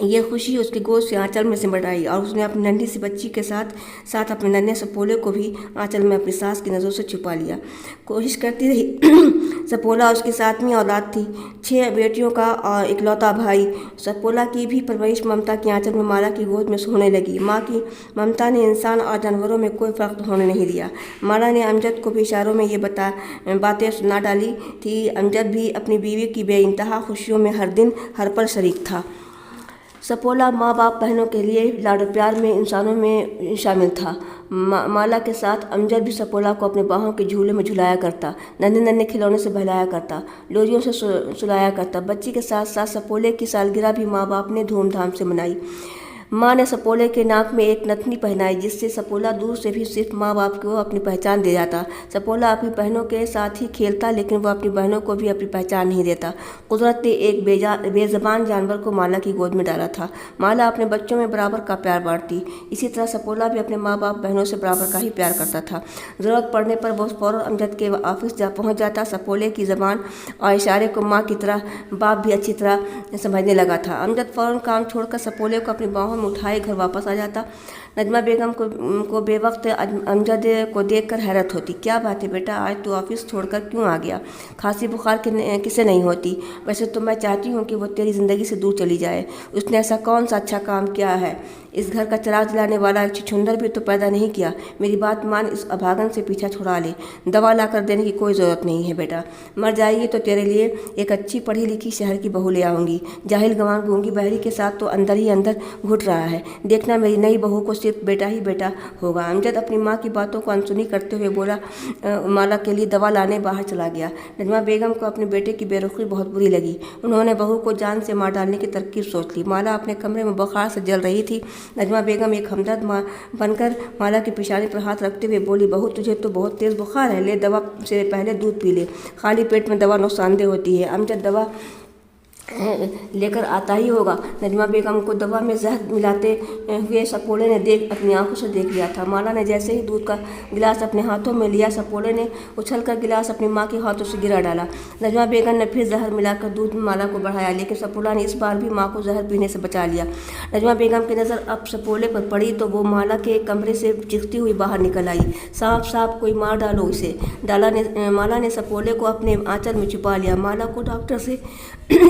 یہ خوشی اس کے گود سے آنچل میں سمٹ آئی اور اس نے اپنی ننھی سی بچی کے ساتھ اپنے ننھے سپولے کو بھی آنچل میں اپنی ساس کی نظروں سے چھپا لیا۔ کوشش کرتی رہی۔ سپولا اس کی 7ویں اولاد تھی، 6 بیٹیوں کا اور اکلوتا بھائی۔ سپولا کی بھی پرورش ممتا کی آنچل میں مالا کی گود میں ہونے لگی۔ ماں کی ممتا نے انسان اور جانوروں میں کوئی فرق ہونے نہیں دیا۔ مالا نے امجد کو بھی اشاروں میں یہ باتیں سنا ڈالی تھی۔ امجد بھی اپنی بیوی کی بے انتہا خوشیوں میں ہر دن ہر پل شریک تھا۔ سپولا ماں باپ بہنوں کے لیے لاڈ و پیار میں انسانوں میں شامل تھا۔ مالا کے ساتھ امجد بھی سپولا کو اپنے باہوں کے جھولے میں جھلایا کرتا، ننھے کھلونے سے بہلایا کرتا، لوریوں سے سلایا کرتا۔ بچی کے ساتھ ساتھ سپولے کی سالگرہ بھی ماں باپ نے دھوم دھام سے منائی۔ ماں نے سپولے کے ناک میں ایک نتنی پہنائی جس سے سپولا دور سے بھی صرف ماں باپ کو اپنی پہچان دے جاتا۔ سپولا اپنی بہنوں کے ساتھ ہی کھیلتا لیکن وہ اپنی بہنوں کو بھی اپنی پہچان نہیں دیتا۔ قدرت نے ایک بے زبان جانور کو مالا کی گود میں ڈالا تھا۔ مالا اپنے بچوں میں برابر کا پیار بانٹتی، اسی طرح سپولا بھی اپنے ماں باپ بہنوں سے برابر کا ہی پیار کرتا تھا۔ ضرورت پڑنے پر وہ فوراً امجد کے آفس پہنچ جاتا۔ سپولے کی زبان اور اشارے کو ماں کی طرح باپ بھی اچھی طرح سمجھنے لگا تھا۔ امجد فوراً کام چھوڑ کر سپولے کو اپنی باہوں میں اٹھائے گھر واپس آ جاتا۔ نجمہ بیگم کو بے وقت امجد کو دیکھ کر حیرت ہوتی۔ کیا بات ہے بیٹا، آج تو آفس چھوڑ کر کیوں آ گیا؟ کھانسی بخار کسے نہیں ہوتی؟ ویسے تو میں چاہتی ہوں کہ وہ تیری زندگی سے دور چلی جائے۔ اس نے ایسا کون سا اچھا کام کیا ہے؟ اس گھر کا چراغ جلانے والا ایک چھچھندر بھی تو پیدا نہیں کیا۔ میری بات مان، اس ابھاگن سے پیچھا چھڑا لے۔ دوا لا کر دینے کی کوئی ضرورت نہیں ہے بیٹا۔ مر جائے گی تو تیرے لیے ایک اچھی پڑھی لکھی شہر کی بہو لے آؤں گی۔ جاہل گنوان گونگی بہری کے ساتھ تو اندر ہی اندر گھٹ رہا ہے۔ دیکھنا میری نئی بہو کو صرف بیٹا ہی بیٹا ہوگا۔ امجد اپنی ماں کی باتوں کو انسنی کرتے ہوئے مالا کے لیے دوا لانے باہر چلا گیا۔ نجمہ بیگم کو اپنے بیٹے کی بے رخی بہت بری لگی۔ انہوں نے بہو کو جان سے مار ڈالنے کی ترکیب سوچ لی۔ مالا اپنے کمرے میں بخار سے جل رہی تھی۔ نجمہ بیگم ایک ہمدرد بن کر مالا کی پیشانی پر ہاتھ رکھتے ہوئے بولی، بہو تجھے تو بہت تیز بخار ہے، لے دوا سے پہلے دودھ پی لے۔ خالی پیٹ میں دوا نقصان دہ ہوتی ہے۔ امجد دوا لے کر آتا ہی ہوگا۔ نجمہ بیگم کو دوا میں زہر ملاتے ہوئے سپولے نے اپنی آنکھوں سے دیکھ لیا تھا۔ مالا نے جیسے ہی دودھ کا گلاس اپنے ہاتھوں میں لیا، سپولے نے اچھل کر گلاس اپنی ماں کے ہاتھوں سے گرا ڈالا۔ نجمہ بیگم نے پھر زہر ملا کر دودھ میں مالا کو بڑھایا، لیکن سپولا نے اس بار بھی ماں کو زہر پینے سے بچا لیا۔ نجمہ بیگم کی نظر اب سپولے پر پڑی تو وہ مالا کے کمرے سے چیختی ہوئی باہر نکل آئی، سانپ کوئی مار ڈالو اسے۔ مالا نے سپولے کو اپنے آنچل میں چھپا لیا۔ مالا کو ڈاکٹر سے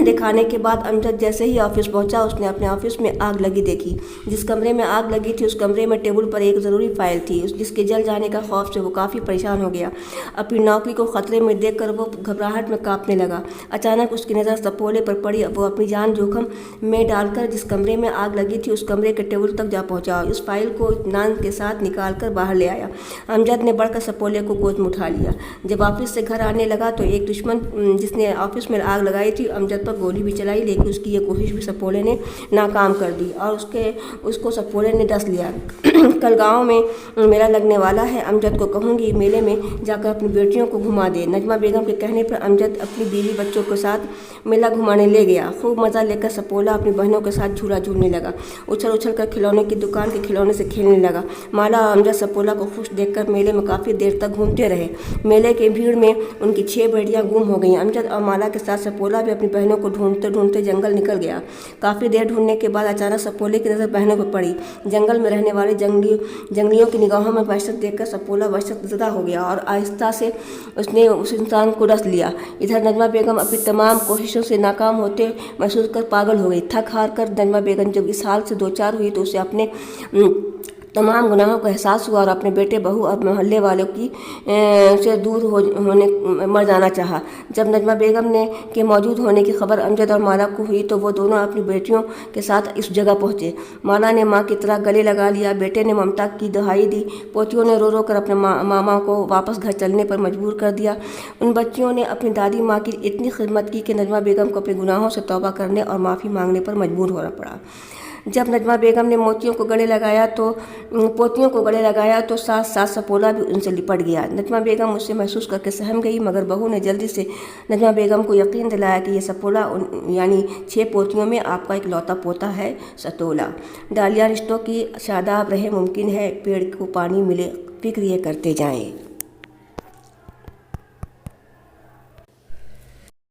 دکھانے کے بعد امجد جیسے ہی آفس پہنچا، اس نے اپنے آفس میں آگ لگی دیکھی۔ جس کمرے میں آگ لگی تھی اس کمرے میں ٹیبل پر ایک ضروری فائل تھی، جس کے جل جانے کا خوف سے وہ کافی پریشان ہو گیا۔ اپنی نوکری کو خطرے میں دیکھ کر وہ گھبراہٹ میں کانپنے لگا۔ اچانک اس کی نظر سپولے پر پڑی۔ وہ اپنی جان جوخم میں ڈال کر جس کمرے میں آگ لگی تھی اس کمرے کے ٹیبل تک جا پہنچا اور اس فائل کو اطمینان کے ساتھ نکال کر باہر لے آیا۔ امجد نے بڑھ کر سپولے کو گود میں اٹھا لیا۔ جب آفس سے گھر آنے لگا تو ایک دشمن جس نے آفس میں آگ لگائی تھی امجد پر گولی بھی چلائی، لیکن اس کی یہ کوشش بھی سپولے نے ناکام کر دی اور اس کو سپولے نے ڈس لیا۔ کل گاؤں میں میلہ لگنے والا ہے، امجد کو کہوں گی میلے میں جا کر اپنی بیٹیوں کو گھما دے۔ نجمہ بیگم کے کہنے پر امجد اپنی بیوی بچوں کے ساتھ میلہ گھمانے لے گیا۔ خوب مزہ لے کر سپولا اپنی بہنوں کے ساتھ جھولا جھولنے لگا، اچھل کر کھلونے کی دکان کے کھلونے سے کھیلنے لگا۔ مالا اور امجد سپولا کو خوش دیکھ کر میلے میں کافی دیر تک گھومتے رہے۔ میلے کی بھیڑ میں ان کی 6 بیٹیاں گم ہو گئیں۔ امجد اور مالا کے ساتھ سپولا بھی اپنی بہنوں کو ڈھونڈتے جنگل نکل گیا۔ کافی دیر ڈھونڈنے کے بعد اچانک سپولے کی نظر بہنوں پر پڑی۔ جنگل میں رہنے والے جنگلیوں کی نگاہوں میں وحشت دیکھ کر سپولا وحشت زدہ ہو گیا اور آہستہ سے اس نے اس انسان کو ڈس لیا۔ ادھر نجمہ بیگم اپنی تمام کوششوں سے ناکام ہوتے محسوس کر پاگل ہو گئی۔ تھک ہار کر نجمہ بیگم جب اس حال سے دوچار ہوئی تو اسے اپنے تمام گناہوں کا احساس ہوا اور اپنے بیٹے بہو اور محلے والوں سے دور مر جانا چاہا۔ جب نجمہ بیگم کے موجود ہونے کی خبر امجد اور مالا کو ہوئی تو وہ دونوں اپنی بیٹیوں کے ساتھ اس جگہ پہنچے۔ مالا نے ماں کی طرح گلے لگا لیا، بیٹے نے ممتا کی دہائی دی، پوتیوں نے رو کر اپنے ماما کو واپس گھر چلنے پر مجبور کر دیا۔ ان بچیوں نے اپنی دادی ماں کی اتنی خدمت کی کہ نجمہ بیگم کو اپنے گناہوں سے توبہ کرنے اور معافی مانگنے پر مجبور ہونا پڑا۔ جب نجمہ بیگم نے پوتیوں کو گلے لگایا تو ساتھ سپولا بھی ان سے لپٹ گیا۔ نجمہ بیگم اسے محسوس کر کے سہم گئی، مگر بہو نے جلدی سے نجمہ بیگم کو یقین دلایا کہ یہ سپولا یعنی 6 پوتیوں میں آپ کا اکلوتا پوتا ہے ستولا۔ ڈالیاں رشتوں کی شاداب رہے، ممکن ہے پیڑ کو پانی ملے، فکر یہ کرتے جائیں۔